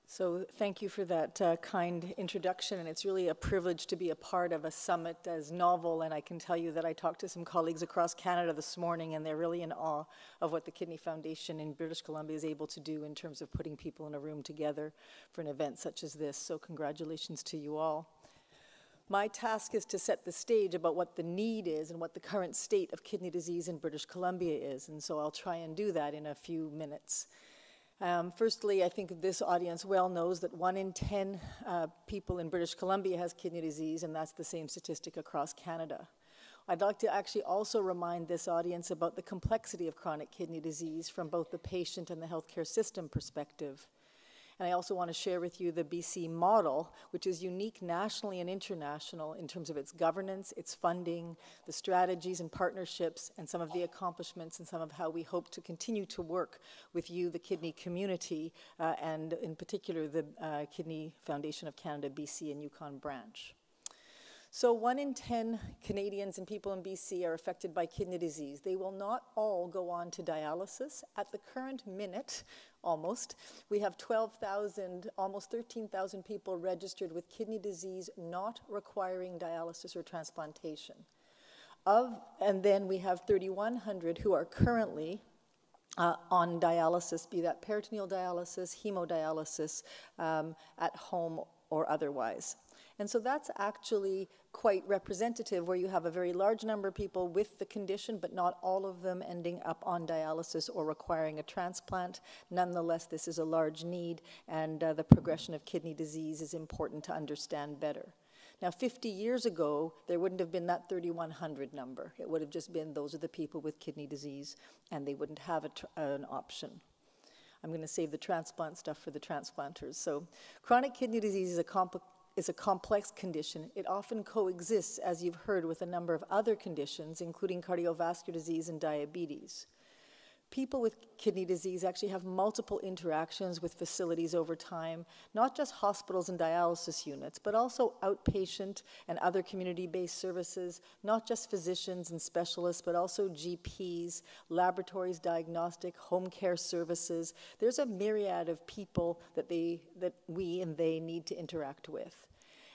So thank you for that kind introduction, and it's really a privilege to be a part of a summit as novel, and I can tell you that I talked to some colleagues across Canada this morning, and they're really in awe of what the Kidney Foundation in British Columbia is able to do in terms of putting people in a room together for an event such as this, so congratulations to you all. My task is to set the stage about what the need is and what the current state of kidney disease in British Columbia is, and so I'll try and do that in a few minutes. Firstly, I think this audience well knows that 1 in 10 people in British Columbia has kidney disease, and that's the same statistic across Canada. I'd like to actually also remind this audience about the complexity of chronic kidney disease from both the patient and the healthcare system perspective. And I also want to share with you the BC model, which is unique nationally and international in terms of its governance, its funding, the strategies and partnerships, and some of the accomplishments and some of how we hope to continue to work with you, the kidney community, and in particular the Kidney Foundation of Canada, BC and Yukon branch. So 1 in 10 Canadians and people in BC are affected by kidney disease. They will not all go on to dialysis. At the current minute, almost, we have 12,000, almost 13,000 people registered with kidney disease not requiring dialysis or transplantation. And then we have 3,100 who are currently on dialysis, be that peritoneal dialysis, hemodialysis, at home or otherwise. And so that's actually quite representative, where you have a very large number of people with the condition, but not all of them ending up on dialysis or requiring a transplant. Nonetheless, this is a large need, and the progression of kidney disease is important to understand better. Now, 50 years ago, there wouldn't have been that 3,100 number. It would have just been those are the people with kidney disease, and they wouldn't have an option. I'm going to save the transplant stuff for the transplanters. So chronic kidney disease is a complex condition. It often coexists, as you've heard, with a number of other conditions, including cardiovascular disease and diabetes. People with kidney disease actually have multiple interactions with facilities over time, not just hospitals and dialysis units, but also outpatient and other community-based services, not just physicians and specialists, but also GPs, laboratories, diagnostic, home care services. There's a myriad of people that we and they need to interact with.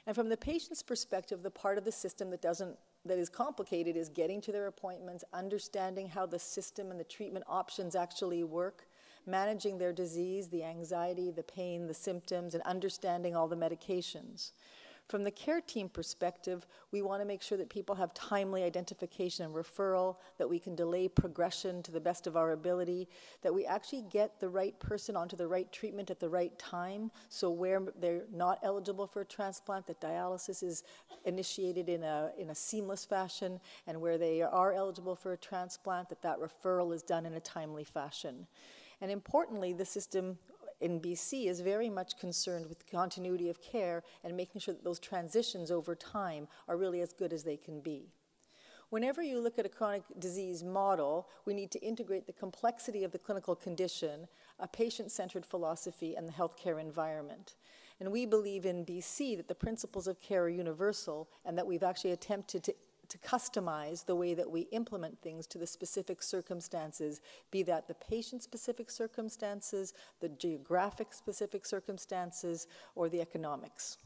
And from the patient's perspective, the part of the system that is complicated is getting to their appointments, understanding how the system and the treatment options actually work, managing their disease, the anxiety, the pain, the symptoms, and understanding all the medications. From the care team perspective, we want to make sure that people have timely identification and referral, that we can delay progression to the best of our ability, that we actually get the right person onto the right treatment at the right time, so where they're not eligible for a transplant, that dialysis is initiated in a seamless fashion, and where they are eligible for a transplant, that referral is done in a timely fashion. And importantly, the system in BC is very much concerned with continuity of care and making sure that those transitions over time are really as good as they can be. Whenever you look at a chronic disease model, we need to integrate the complexity of the clinical condition, a patient-centered philosophy, and the healthcare environment. And we believe in BC that the principles of care are universal, and that we've actually attempted to customize the way that we implement things to the specific circumstances, be that the patient-specific circumstances, the geographic-specific circumstances, or the economics.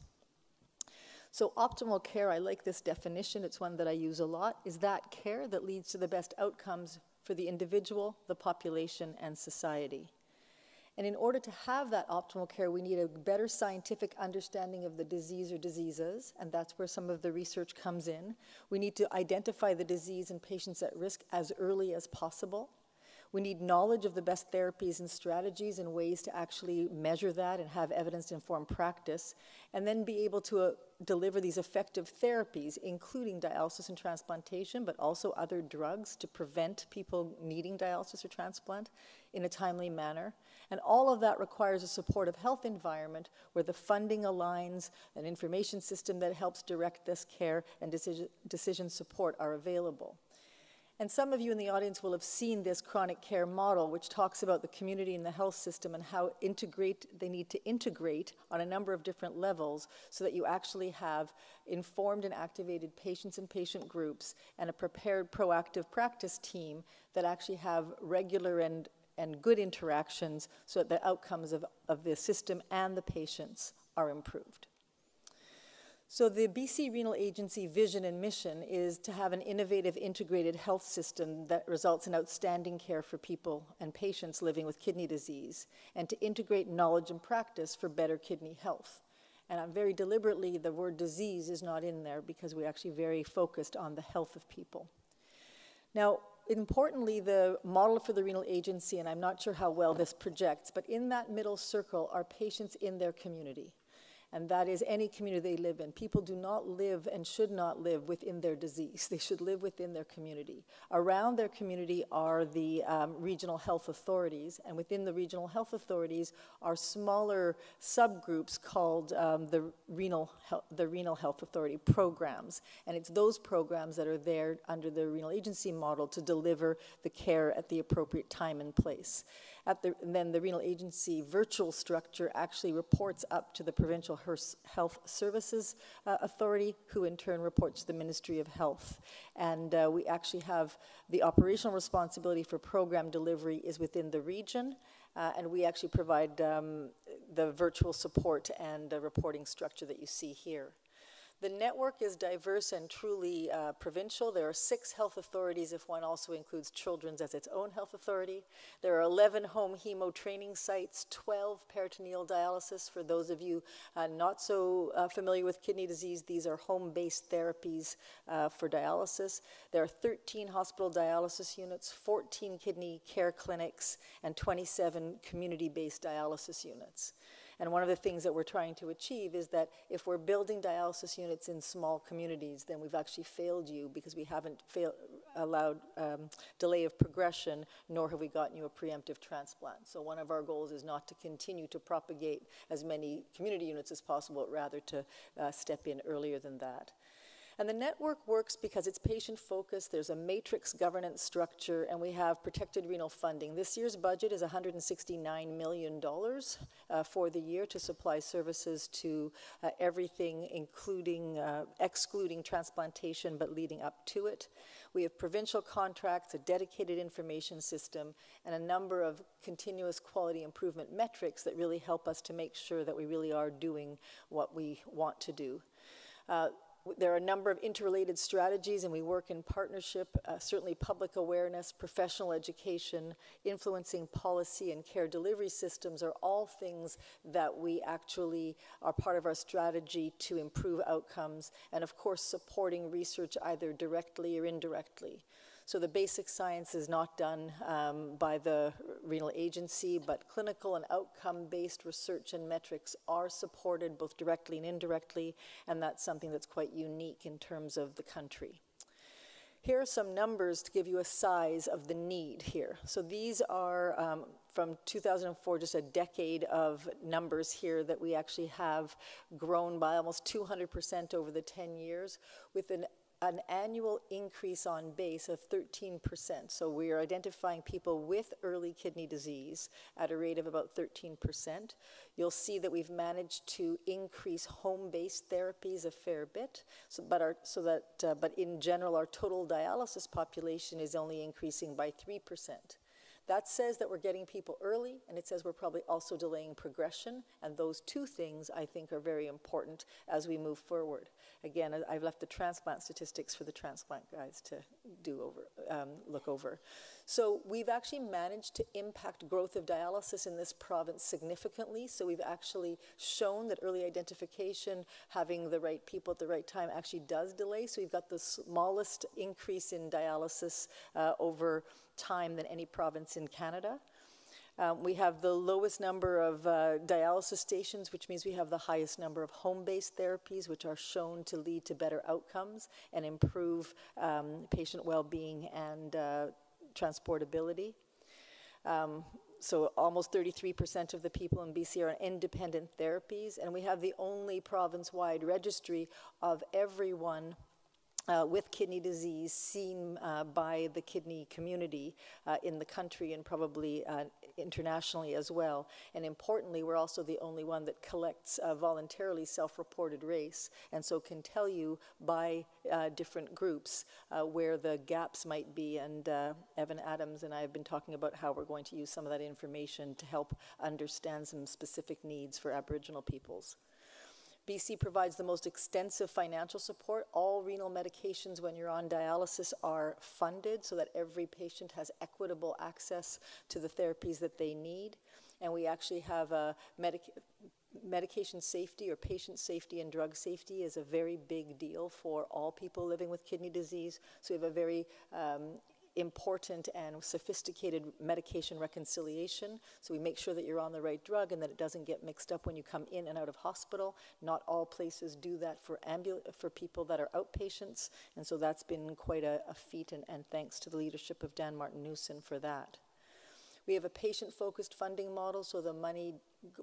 So optimal care, I like this definition, it's one that I use a lot, is that care that leads to the best outcomes for the individual, the population, and society. And in order to have that optimal care, we need a better scientific understanding of the disease or diseases, and that's where some of the research comes in. We need to identify the disease in patients at risk as early as possible. We need knowledge of the best therapies and strategies and ways to actually measure that and have evidence-informed practice, and then be able to deliver these effective therapies, including dialysis and transplantation, but also other drugs to prevent people needing dialysis or transplant in a timely manner. And all of that requires a supportive health environment where the funding aligns, an information system that helps direct this care, and decision support are available. And some of you in the audience will have seen this chronic care model, which talks about the community and the health system and how they need to integrate on a number of different levels so that you actually have informed and activated patients and patient groups and a prepared proactive practice team that actually have regular and and good interactions so that the outcomes of the system and the patients are improved. So the BC Renal Agency vision and mission is to have an innovative integrated health system that results in outstanding care for people and patients living with kidney disease, and to integrate knowledge and practice for better kidney health. And I'm very deliberately, the word disease is not in there because we're actually very focused on the health of people. Now, importantly, the model for the renal agency, and I'm not sure how well this projects, but in that middle circle are patients in their community. And that is any community they live in. People do not live and should not live within their disease. They should live within their community. Around their community are the regional health authorities, and within the regional health authorities are smaller subgroups called the renal health authority programs. And it's those programs that are there under the renal agency model to deliver the care at the appropriate time and place. And then the renal agency virtual structure actually reports up to the Provincial Health Services Authority, who in turn reports to the Ministry of Health. And we actually have the operational responsibility for program delivery is within the region, and we actually provide the virtual support and reporting structure that you see here. The network is diverse and truly provincial. There are 6 health authorities if one also includes Children's as its own health authority. There are 11 home hemo training sites, 12 peritoneal dialysis. For those of you not so familiar with kidney disease, these are home-based therapies for dialysis. There are 13 hospital dialysis units, 14 kidney care clinics, and 27 community-based dialysis units. And one of the things that we're trying to achieve is that if we're building dialysis units in small communities, then we've actually failed you because we haven't allowed delay of progression, nor have we gotten you a preemptive transplant. So one of our goals is not to continue to propagate as many community units as possible, but rather to step in earlier than that. And the network works because it's patient-focused, there's a matrix governance structure, and we have protected renal funding. This year's budget is $169 million for the year to supply services to everything, excluding transplantation, but leading up to it. We have provincial contracts, a dedicated information system, and a number of continuous quality improvement metrics that really help us to make sure that we really are doing what we want to do. There are a number of interrelated strategies, and we work in partnership. Certainly public awareness, professional education, influencing policy, and care delivery systems are all things that we actually are part of our strategy to improve outcomes, and of course supporting research either directly or indirectly. So the basic science is not done by the renal agency, but clinical and outcome-based research and metrics are supported both directly and indirectly, and that's something that's quite unique in terms of the country. Here are some numbers to give you a size of the need here. So these are from 2004, just a decade of numbers here that we actually have grown by almost 200% over the 10 years with an annual increase on base of 13%. So we are identifying people with early kidney disease at a rate of about 13%. You'll see that we've managed to increase home-based therapies a fair bit, but in general, our total dialysis population is only increasing by 3%. That says that we're getting people early, and it says we're probably also delaying progression, and those two things, I think, are very important as we move forward. Again, I've left the transplant statistics for the transplant guys to look over. So we've actually managed to impact growth of dialysis in this province significantly. So we've actually shown that early identification, having the right people at the right time, actually does delay. So we've got the smallest increase in dialysis over time than any province in Canada. We have the lowest number of dialysis stations, which means we have the highest number of home-based therapies, which are shown to lead to better outcomes and improve patient well-being and transportability. So almost 33% of the people in BC are on independent therapies, and we have the only province-wide registry of everyone with kidney disease seen by the kidney community in the country, and probably internationally as well. And importantly, we're also the only one that collects voluntarily self-reported race, and so can tell you by different groups where the gaps might be. And Evan Adams and I have been talking about how we're going to use some of that information to help understand some specific needs for Aboriginal peoples. BC provides the most extensive financial support. All renal medications when you're on dialysis are funded so that every patient has equitable access to the therapies that they need. And we actually have a medication safety or patient safety and drug safety is a very big deal for all people living with kidney disease. So we have a very important and sophisticated medication reconciliation. So we make sure that you're on the right drug and that it doesn't get mixed up when you come in and out of hospital. Not all places do that for people that are outpatients. And so that's been quite a feat, and thanks to the leadership of Dan Martin-Newson for that. We have a patient-focused funding model, so the money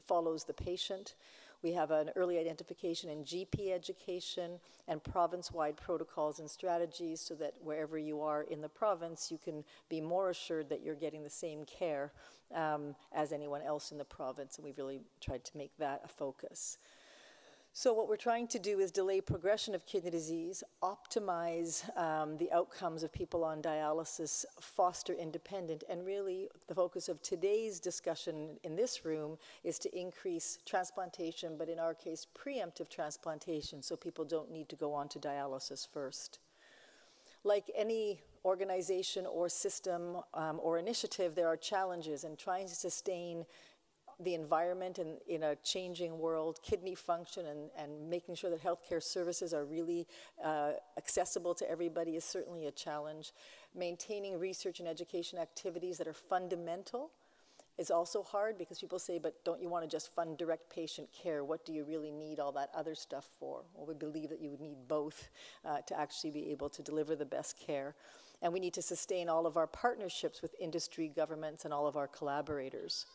follows the patient. We have an early identification and GP education and province-wide protocols and strategies so that wherever you are in the province, you can be more assured that you're getting the same care as anyone else in the province, and we've really tried to make that a focus. So what we're trying to do is delay progression of kidney disease, optimize the outcomes of people on dialysis, foster independent, and really the focus of today's discussion in this room is to increase transplantation, but in our case, preemptive transplantation, so people don't need to go on to dialysis first. Like any organization or system or initiative, there are challenges, and trying to sustain the environment in a changing world, kidney function, and making sure that healthcare services are really accessible to everybody is certainly a challenge. Maintaining research and education activities that are fundamental is also hard, because people say, but don't you want to just fund direct patient care? What do you really need all that other stuff for? Well, we believe that you would need both to actually be able to deliver the best care. And we need to sustain all of our partnerships with industry, governments, and all of our collaborators.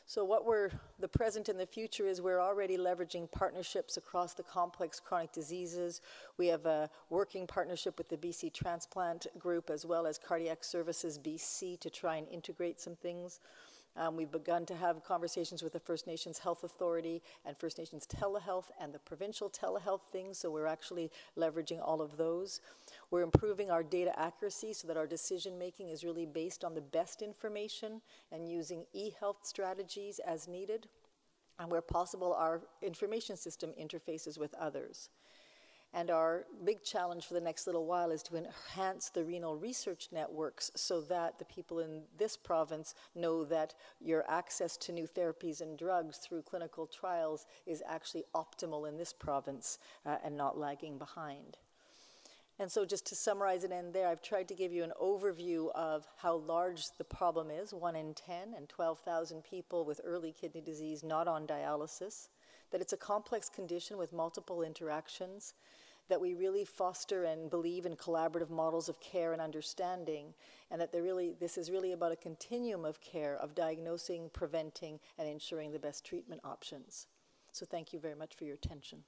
So the present and the future is we're already leveraging partnerships across the complex chronic diseases. We have a working partnership with the BC Transplant Group as well as Cardiac Services BC to try and integrate some things. We've begun to have conversations with the First Nations Health Authority and First Nations Telehealth and the provincial telehealth things, so we're actually leveraging all of those. We're improving our data accuracy so that our decision making is really based on the best information and using e-health strategies as needed. And where possible, our information system interfaces with others. And our big challenge for the next little while is to enhance the renal research networks so that the people in this province know that your access to new therapies and drugs through clinical trials is actually optimal in this province and not lagging behind. And so just to summarize and end there, I've tried to give you an overview of how large the problem is, 1 in 10 and 12,000 people with early kidney disease not on dialysis, that it's a complex condition with multiple interactions, that we really foster and believe in collaborative models of care and understanding, and that this is really about a continuum of care, of diagnosing, preventing, and ensuring the best treatment options. So thank you very much for your attention.